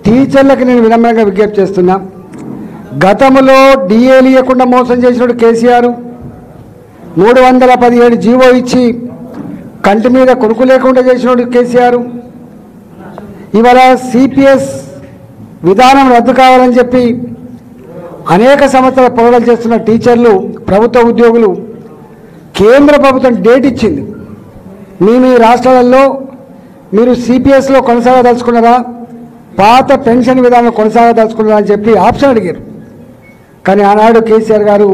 టీచర్లకు నేను వినమ్రంగా విజ్ఞప్తి చేస్తున్నా. గతంలో డిఏలు ఇవ్వకుండా మోసం చేసినప్పుడు కేసీఆర్ 317 జీవో ఇచ్చి కంటి మీద కొనుక్కు లేకుండా చేసినప్పుడు కేసీఆర్. ఇవాళ సిపిఎస్ విధానం రద్దు కావాలని చెప్పి అనేక సంవత్సరాల పోరాటాలు చేస్తున్న టీచర్లు, ప్రభుత్వ ఉద్యోగులు కేంద్ర ప్రభుత్వం డేట్ ఇచ్చింది. మీ రాష్ట్రాలలో మీరు సిపిఎస్లో కొనసాగదలుచుకున్నారా, పాత పెన్షన్ విధానం కొనసాగదలుచుకున్నారా అని చెప్పి ఆప్షన్ అడిగారు. కానీ ఆనాడు కేసీఆర్ గారు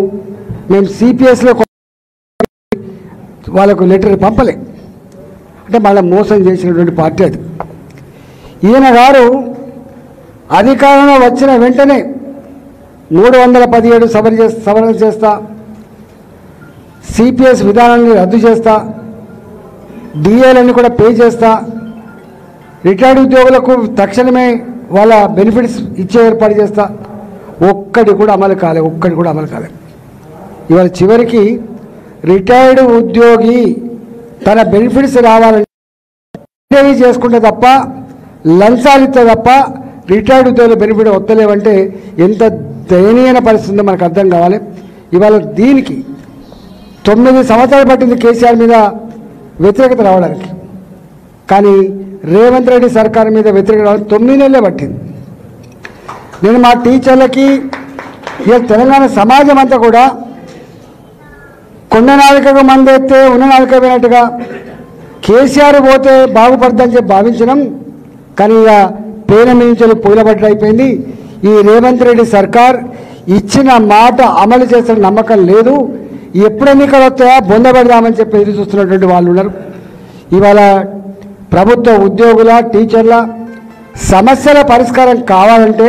మేము సిపిఎస్లో వాళ్ళకు లెటర్ పంపలే. అంటే మళ్ళీ మోసం చేసినటువంటి పార్టీ అది. ఈయన గారు అధికారంలో వచ్చిన వెంటనే 317 సవరణ చేస్తా, సిపిఎస్ విధానాన్ని రద్దు చేస్తా, డిఏలన్నీ కూడా పే చేస్తా, రిటైర్డ్ ఉద్యోగులకు తక్షణమే వాళ్ళ బెనిఫిట్స్ ఇచ్చే ఏర్పాటు చేస్తా. ఒక్కటి కూడా అమలు కాలే. ఇవాళ చివరికి రిటైర్డ్ ఉద్యోగి తన బెనిఫిట్స్ రావాలంటే చేసుకుంటే తప్ప, లంచాలు ఇస్తే తప్ప రిటైర్డ్ ఉద్యోగుల బెనిఫిట్ వస్తలేవంటే ఎంత దయనీయమైన పరిస్థితి ఉందో మనకు అర్థం కావాలి. ఇవాళ దీనికి 9 సంవత్సరాలు పట్టింది కేసీఆర్ మీద వ్యతిరేకత రావడానికి. కానీ రేవంత్ రెడ్డి సర్కార్ మీద వ్యతిరేకత రావడానికి 9 నెలలే పట్టింది. నేను మా టీచర్లకి తెలంగాణ సమాజం అంతా కూడా కొండ నాలుకకు మందెత్తే ఉన్న నాలుక పోయినట్టుగా కేసీఆర్ పోతే బాగుపడదని చెప్పి భావించినాం. కానీ ఇక పేన మించలు పూలబడ్డ అయిపోయింది. ఈ రేవంత్ రెడ్డి సర్కార్ ఇచ్చిన మాట అమలు చేసిన నమ్మకం లేదు. ఎప్పుడు ఎన్నికలు వస్తాయా బొందబెడదామని చెప్పి ఎదురు చూస్తున్నటువంటి వాళ్ళు ఉన్నారు. ఇవాళ ప్రభుత్వ ఉద్యోగుల, టీచర్ల సమస్యల పరిష్కారం కావాలంటే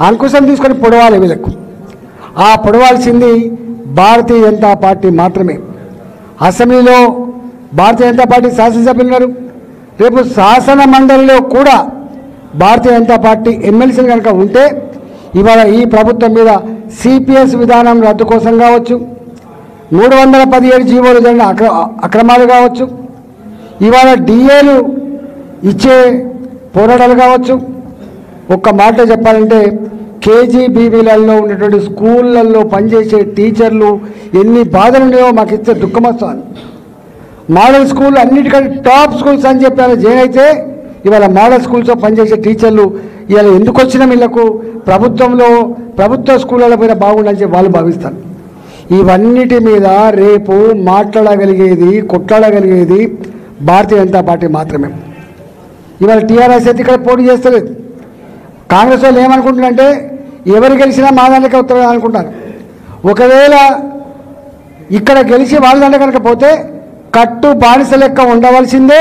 అంకుశం తీసుకొని పొడవాలి. వీళ్ళకు ఆ పొడవాల్సింది భారతీయ జనతా పార్టీ మాత్రమే. అసెంబ్లీలో భారతీయ జనతా పార్టీ శాసనసభ్యులు ఉన్నారు. రేపు శాసన మండలిలో కూడా భారతీయ జనతా పార్టీ ఎమ్మెల్సీలు కనుక ఉంటే ఇవాళ ఈ ప్రభుత్వం మీద సిపిఎస్ విధానం రద్దు కోసం కావచ్చు, 317 జీవోలు జరిగిన అక్రమాలు కావచ్చు, ఇవాళ డిఏలు ఇచ్చే పోరాటాలు కావచ్చు. ఒక్క మాట చెప్పాలంటే కేజీబీవీలలో ఉన్నటువంటి స్కూళ్ళల్లో పనిచేసే టీచర్లు ఎన్ని బాధలు ఉన్నాయో మాకు ఇస్తే దుఃఖం వస్తుంది. మోడల్ స్కూల్ అన్నిటికంటే టాప్ స్కూల్స్ అని చెప్పి జాయిన్ అయితే ఇవాళ మోడల్ స్కూల్స్లో పనిచేసే టీచర్లు ఇవాళ ఎందుకు వచ్చిన వీళ్ళకు ప్రభుత్వ స్కూళ్ళలో పోయినా బాగుండని చెప్పి వాళ్ళు భావిస్తారు. ఇవన్నిటి మీద రేపు మాట్లాడగలిగేది, కొట్లాడగలిగేది భారతీయ జనతా పార్టీ మాత్రమే. ఇవాళ టీఆర్ఎస్ అయితే ఇక్కడ పోటీ చేస్తలేదు. కాంగ్రెస్ వాళ్ళు ఏమనుకుంటున్నారంటే ఎవరు గెలిచినా మా దాంట్లోకి వస్తారు అనుకుంటారు. ఒకవేళ ఇక్కడ గెలిచి వాళ్ళ దాంట్లో కనుక పోతే కట్టు బానిస లెక్క ఉండవలసిందే.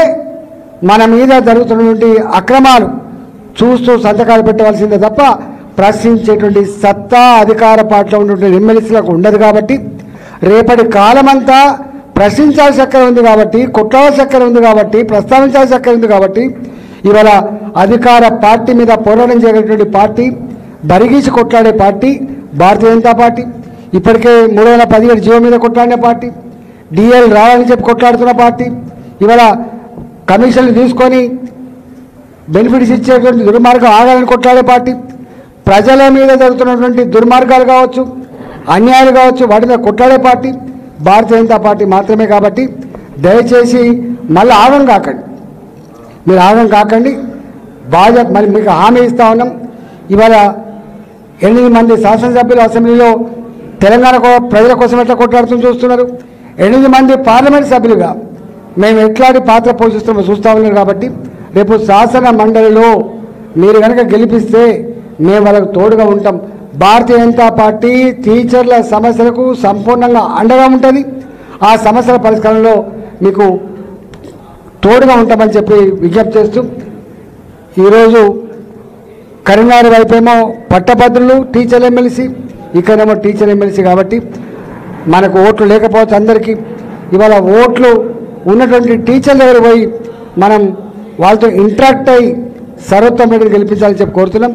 మన మీద జరుగుతున్నటువంటి అక్రమాలు చూస్తూ సంతకాలు పెట్టవలసిందే తప్ప ప్రశ్నించేటువంటి సత్తా అధికార పార్టీలో ఉన్నటువంటి ఎమ్మెల్యేలకు ఉండదు. కాబట్టి రేపటి కాలమంతా ప్రశ్నించాల్సి అక్కడ ఉంది, కాబట్టి కొట్టాల్సి అక్కడ ఉంది, కాబట్టి ప్రస్తావించాల్సి అక్కడ ఉంది. కాబట్టి ఇవాళ అధికార పార్టీ మీద పోరాటం చేయగలిగినటువంటి party, బరిగీసి కొట్లాడే party Bharatiya Janata party. ఇప్పటికే 317 జీవో మీద కొట్లాడిన పార్టీ, డిఎల్ రావాలని చెప్పి కొట్లాడుతున్న పార్టీ, ఇవాళ కమిషన్లు తీసుకొని బెనిఫిట్స్ ఇచ్చేటువంటి దుర్మార్గం ఆగాలని కొట్లాడే పార్టీ, ప్రజల మీద జరుగుతున్నటువంటి దుర్మార్గాలు కావచ్చు, అన్యాయాలు కావచ్చు, వాటి మీద కొట్లాడే పార్టీ భారతీయ జనతా పార్టీ మాత్రమే. కాబట్టి దయచేసి మళ్ళీ ఆగం కాకండి, మీరు ఆగం కాకండి. బాధ్యత మరి మీకు హామీ ఇస్తా ఉన్నాం. ఇవాళ 8 మంది శాసనసభ్యులు అసెంబ్లీలో తెలంగాణ ప్రజల కోసం ఎట్లా కొట్లాడుతూ చూస్తున్నారు. 8 మంది పార్లమెంట్ సభ్యులుగా మేము ఎట్లాంటి పాత్ర పోషిస్తామో చూస్తూ ఉన్నారు. కాబట్టి రేపు శాసన మండలిలో మీరు కనుక గెలిపిస్తే మేము వాళ్ళకు తోడుగా ఉంటాం. భారతీయ జనతా పార్టీ టీచర్ల సమస్యలకు సంపూర్ణంగా అండగా ఉంటుంది. ఆ సమస్యల పరిష్కారంలో మీకు తోడుగా ఉంటామని చెప్పి విజ్ఞప్తి చేస్తూ, ఈరోజు కరీంనగర్ వైపేమో పట్టభద్రులు టీచర్ ఎమ్మెల్సీ, ఇక్కడేమో టీచర్ ఎమ్మెల్సీ. కాబట్టి మనకు ఓట్లు లేకపోవచ్చు అందరికీ. ఇవాళ ఓట్లు ఉన్నటువంటి టీచర్ల దగ్గర పోయి మనం వాళ్ళతో ఇంటరాక్ట్ అయ్యి సర్వోత్తమ రెడ్డిని గెలిపించాలని చెప్పి కోరుతున్నాం.